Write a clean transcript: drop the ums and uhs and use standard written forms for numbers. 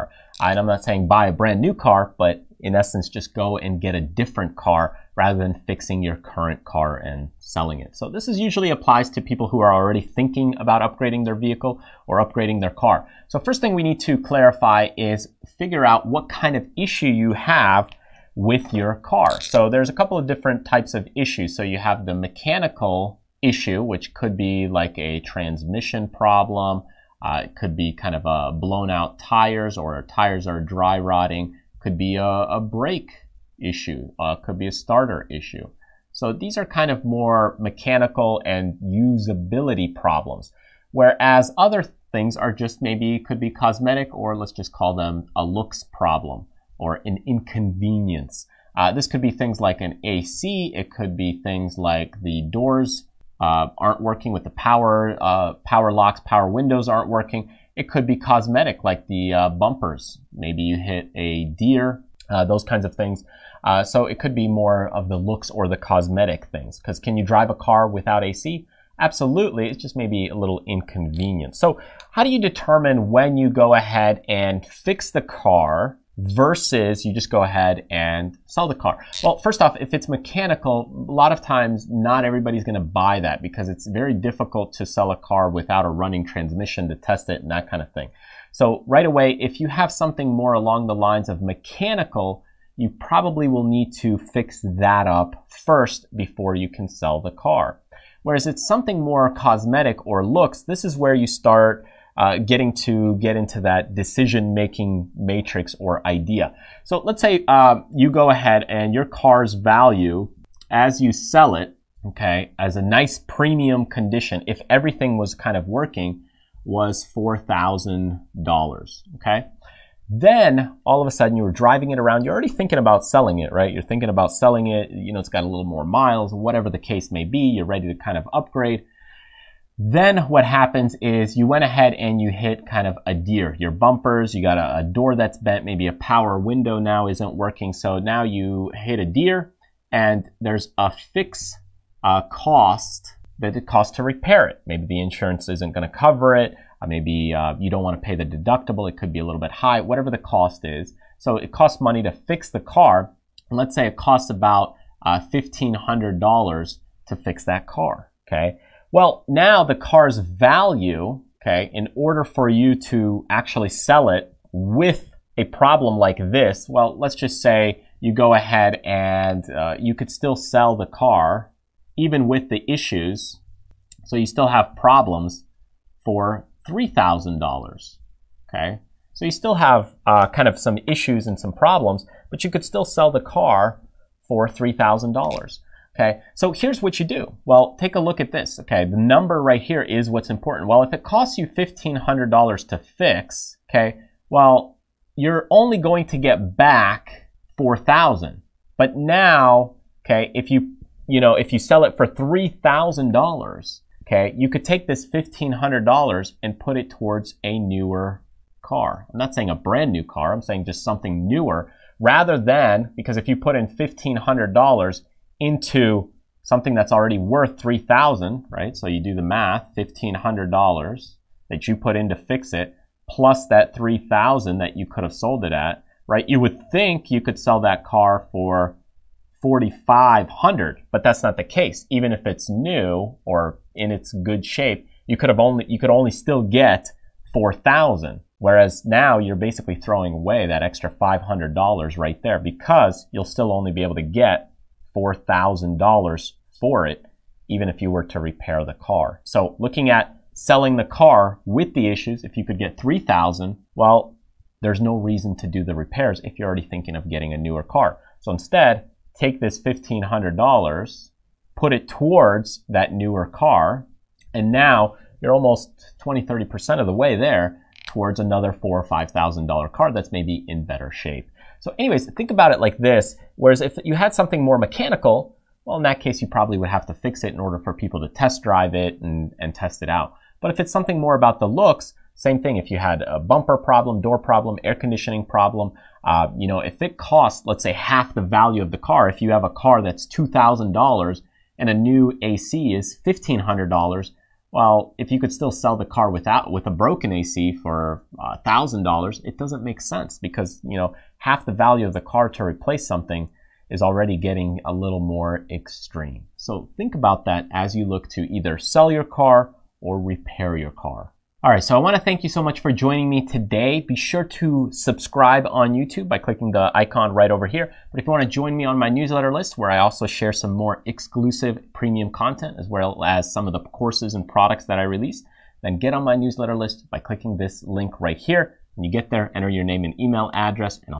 car. And I'm not saying buy a brand new car, but in essence, just go and get a different car rather than fixing your current car and selling it. So this usually applies to people who are already thinking about upgrading their vehicle or upgrading their car. So first thing we need to clarify is figure out what kind of issue you have with your car. So there's a couple of different types of issues. So you have the mechanical issue, which could be like a transmission problem. It could be kind of a blown out tires, or tires are dry rotting. Could be a brake issue. Could be a starter issue. So these are kind of more mechanical and usability problems. Whereas other things are just maybe could be cosmetic, or let's just call them a looks problem or an inconvenience. This could be things like an AC. It could be things like the doors aren't working with the power locks, power windows aren't working. It could be cosmetic, like the bumpers. Maybe you hit a deer, those kinds of things. So it could be more of the looks or the cosmetic things. Because can you drive a car without AC? Absolutely. It's just maybe a little inconvenient. So how do you determine when you go ahead and fix the car versus you just go ahead and sell the car? Well, first off, if it's mechanical, a lot of times not everybody's going to buy that because it's very difficult to sell a car without a running transmission to test it and that kind of thing. So right away, if you have something more along the lines of mechanical, you probably will need to fix that up first before you can sell the car. Whereas it's something more cosmetic or looks, this is where you start get into that decision-making matrix or idea. So let's say you go ahead and your car's value as you sell it, okay, as a nice premium condition, if everything was kind of working, was $4,000, okay? Then all of a sudden you were driving it around, you're already thinking about selling it, right? You're thinking about selling it, you know, it's got a little more miles, whatever the case may be, you're ready to kind of upgrade. Then what happens is you went ahead and you hit kind of a deer. Your bumpers, you got a door that's bent, maybe a power window now isn't working. So now you hit a deer and there's a fixed cost that it costs to repair it. Maybe the insurance isn't going to cover it. Maybe you don't want to pay the deductible. It could be a little bit high, whatever the cost is. So it costs money to fix the car. And let's say it costs about $1,500 to fix that car, okay? Well, now the car's value, okay, in order for you to actually sell it with a problem like this, well, let's just say you go ahead and you could still sell the car even with the issues. So you still have problems for $3,000, okay? So you still have kind of some issues and some problems, but you could still sell the car for $3,000. Okay, so here's what you do. Well, take a look at this. Okay, the number right here is what's important. Well, if it costs you $1,500 to fix, okay, well, you're only going to get back $4,000. But now, okay, if you sell it for $3,000, okay, you could take this $1,500 and put it towards a newer car. I'm not saying a brand new car. I'm saying just something newer, rather than, because if you put in $1,500 into something that's already worth $3,000, right? So you do the math, $1,500 that you put in to fix it, plus that $3,000 that you could have sold it at, right? You would think you could sell that car for $4,500, but that's not the case. Even if it's new or in its good shape, you could only still get $4,000. Whereas now you're basically throwing away that extra $500 right there, because you'll still only be able to get $4,000 for it, even if you were to repair the car. So looking at selling the car with the issues, if you could get $3,000, well, there's no reason to do the repairs if you're already thinking of getting a newer car. So instead, take this $1,500, put it towards that newer car, and now you're almost 20-30% of the way there towards another $4,000 or $5,000 car that's maybe in better shape. So anyways, think about it like this. Whereas if you had something more mechanical, well, in that case, you probably would have to fix it in order for people to test drive it and test it out. But if it's something more about the looks, same thing. If you had a bumper problem, door problem, air conditioning problem, if it costs, let's say, half the value of the car, if you have a car that's $2,000 and a new AC is $1,500, Well, if you could still sell the car with a broken AC for $1,000, it doesn't make sense because, you know, half the value of the car to replace something is already getting a little more extreme. So think about that as you look to either sell your car or repair your car. All right, so I want to thank you so much for joining me today. Be sure to subscribe on YouTube by clicking the icon right over here. But if you want to join me on my newsletter list, where I also share some more exclusive premium content, as well as some of the courses and products that I release, then get on my newsletter list by clicking this link right here. When you get there, enter your name and email address, and